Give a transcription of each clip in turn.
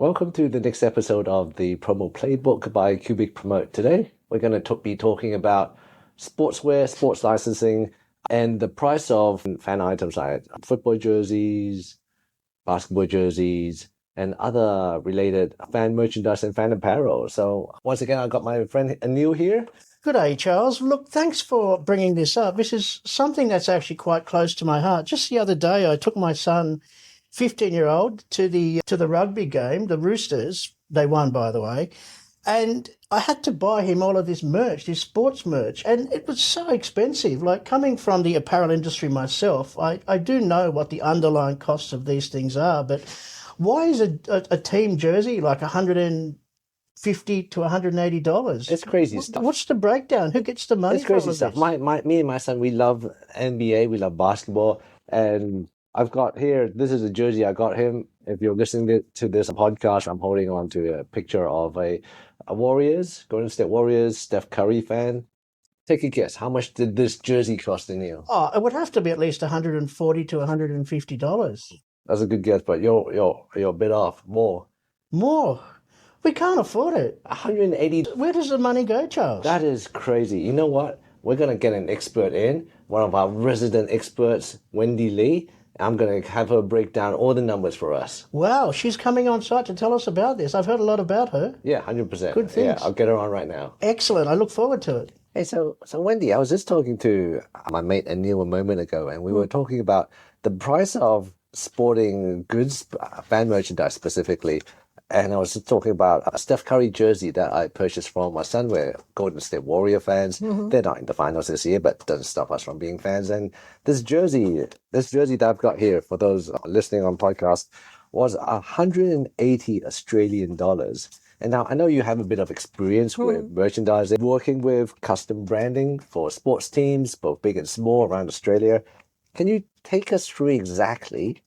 Welcome to the next episode of the Promo Playbook by Cubic Promote. Today, we're going to be talking about sportswear, sports licensing, and the price of fan items like football jerseys, basketball jerseys, and other related fan merchandise and fan apparel. So once again, I've got my friend Anil here. Good day, Charles. Look, thanks for bringing this up. This is something that's actually quite close to my heart. Just the other day, I took my son, 15-year-old, to the rugby game, the Roosters. They won, by the way. And I had to buy him all of this merch, this sports merch, and it was so expensive. Like, coming from the apparel industry myself, I do know what the underlying costs of these things are, but why is a team jersey like $150 to $180? It's crazy stuff. What's the breakdown? Who gets the money? It's crazy stuff. Me and my son, we love NBA, we love basketball, and I've got here, this is a jersey I got him. If you're listening to this podcast, I'm holding on to a picture of a Warriors, Golden State Warriors, Steph Curry fan. Take a guess. How much did this jersey cost, Neil? Oh, it would have to be at least $140 to $150. That's a good guess, but you're a bit off. More. We can't afford it. 180. Where does the money go, Charles? That is crazy. You know what? We're going to get an expert in, one of our resident experts, Wendy Lee. I'm going to have her break down all the numbers for us. Wow, she's coming on site to tell us about this. I've heard a lot about her. Yeah, 100%. Good things. Yeah, I'll get her on right now. Excellent. I look forward to it. Hey, so Wendy, I was just talking to my mate Anil a moment ago, and we were talking about the price of sporting goods, fan merchandise specifically. And I was just talking about a Steph Curry jersey that I purchased from my son. We're Golden State Warrior fans. They're not in the finals this year, but it doesn't stop us from being fans. And this jersey that I've got here, for those listening on podcast, was 180 Australian dollars. And now I know you have a bit of experience with merchandising, working with custom branding for sports teams, both big and small around Australia. Can you take us through exactly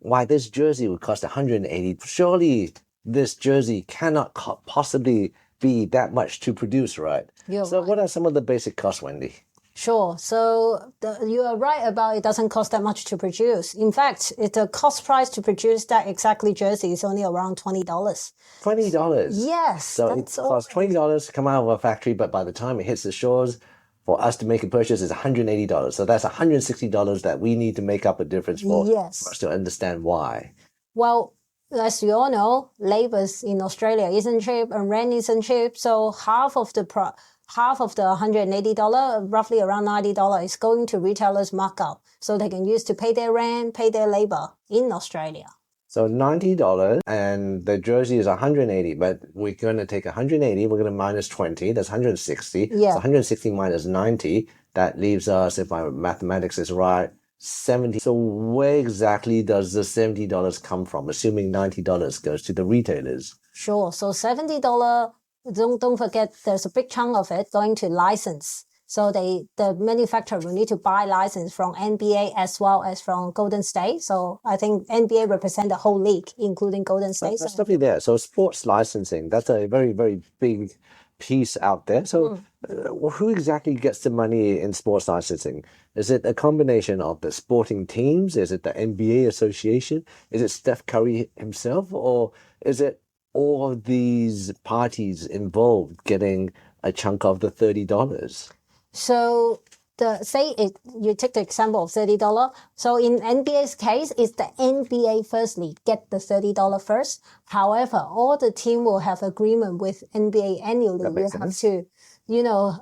why this jersey would cost 180? Surely this jersey cannot possibly be that much to produce, right? What are some of the basic costs, Wendy? Sure. So you are right about it doesn't cost that much to produce. In fact, the cost price to produce that exactly jersey is only around $20. $20? Yes. So it costs $20 to come out of a factory, but by the time it hits the shores, for us to make a purchase is $180. So that's $160 that we need to make up a difference for us to understand why. Well, as you all know, labor in Australia isn't cheap and rent isn't cheap. So half of the $180, roughly around $90, is going to retailers' markup. So they can use to pay their rent, pay their labor in Australia. So $90 and the jersey is 180, but we're going to take 180, we're going to minus 20, that's 160. Yeah. So 160 minus 90, that leaves us, if my mathematics is right, 70. So where exactly does the $70 come from, assuming $90 goes to the retailers? Sure. So $70, don't forget there's a big chunk of it going to license. So the manufacturer will need to buy license from NBA as well as from Golden State. So I think NBA represent the whole league, including Golden State. That's definitely there. So sports licensing, that's a very, very big piece out there. So who exactly gets the money in sports licensing? Is it a combination of the sporting teams? Is it the NBA association? Is it Steph Curry himself? Or is it all of these parties involved getting a chunk of the $30? So you take the example of $30. So in NBA's case, it's the NBA firstly get the $30 first. However, all the team will have agreement with NBA annually. You have to,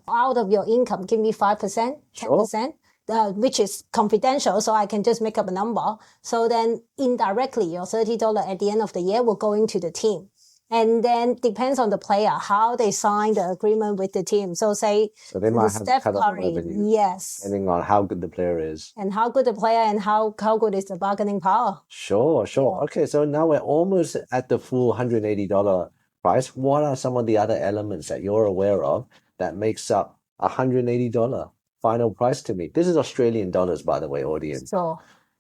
out of your income, give me 5%, 10%. Which is confidential, so I can just make up a number. So then indirectly, your $30 at the end of the year will go into the team. And then depends on the player, how they sign the agreement with the team. So they might have Steph Curry, yes. Depending on how good the player is. And how good the player and how good is the bargaining power. Sure. Yeah. Okay, so now we're almost at the full $180 price. What are some of the other elements that you're aware of that makes up $180 final price to me? This is Australian dollars, by the way, audience.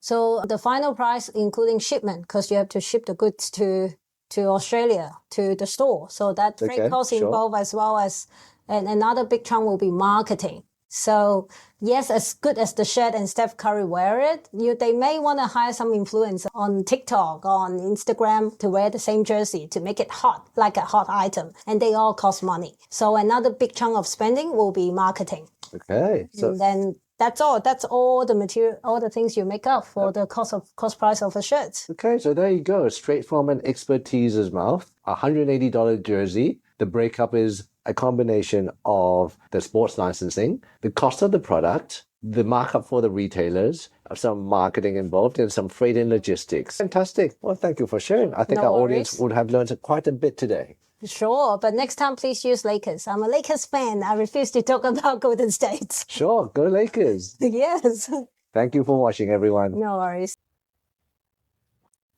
So the final price, including shipment, because you have to ship the goods to Australia, to the store. So that freight cost involved as well as, and another big chunk will be marketing. So yes, as good as the shirt and Steph Curry wear it, they may want to hire some influencer on TikTok, on Instagram to wear the same jersey to make it hot, like a hot item. And they all cost money. So another big chunk of spending will be marketing. Okay. So And then that's all. That's all the material, all the things you make up for the cost price of a shirt. okay, so there you go. Straight from an expertise's mouth. $180 jersey. The breakup is a combination of the sports licensing, the cost of the product, the markup for the retailers, some marketing involved, and some freight and logistics. Fantastic. Well, thank you for sharing. I think No our worries. audience would have learned quite a bit today. Sure, but next time please use Lakers. I'm a Lakers fan. I refuse to talk about Golden State. Sure, go Lakers. Yes. Thank you for watching, everyone. No worries.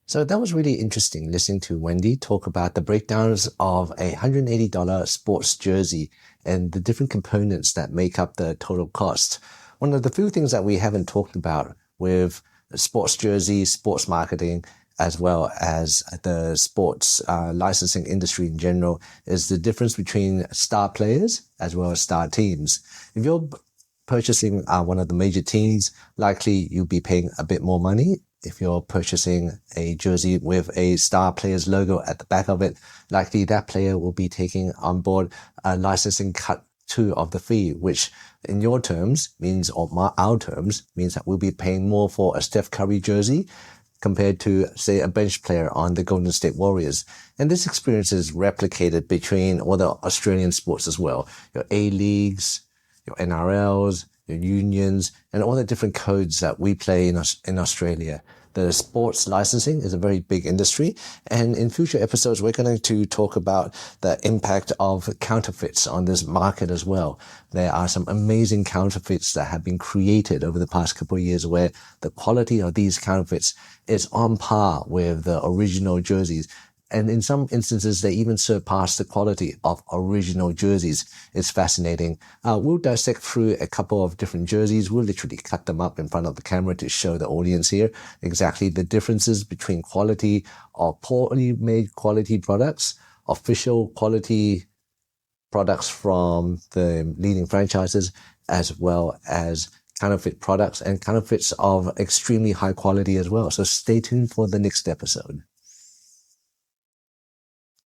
So that was really interesting listening to Wendy talk about the breakdowns of a $180 sports jersey and the different components that make up the total cost. One of the few things that we haven't talked about with sports jerseys, sports marketing, as well as the sports licensing industry in general is the difference between star players as well as star teams. If you're purchasing one of the major teams, likely you'll be paying a bit more money. If you're purchasing a jersey with a star player's logo at the back of it, likely that player will be taking on board a licensing cut too of the fee, which in your terms means, or our terms, means that we'll be paying more for a Steph Curry jersey compared to, say, a bench player on the Golden State Warriors. And this experience is replicated between all the Australian sports as well. Your A-leagues, your NRLs, your unions, and all the different codes that we play in Australia. The sports licensing is a very big industry. And in future episodes, we're going to talk about the impact of counterfeits on this market as well. There are some amazing counterfeits that have been created over the past couple of years where the quality of these counterfeits is on par with the original jerseys. And in some instances, they even surpass the quality of original jerseys. It's fascinating. We'll dissect through a couple of different jerseys. We'll literally cut them up in front of the camera to show the audience here exactly the differences between quality or poorly made quality products, official quality products from the leading franchises, as well as counterfeit products and counterfeits of extremely high quality as well. So stay tuned for the next episode.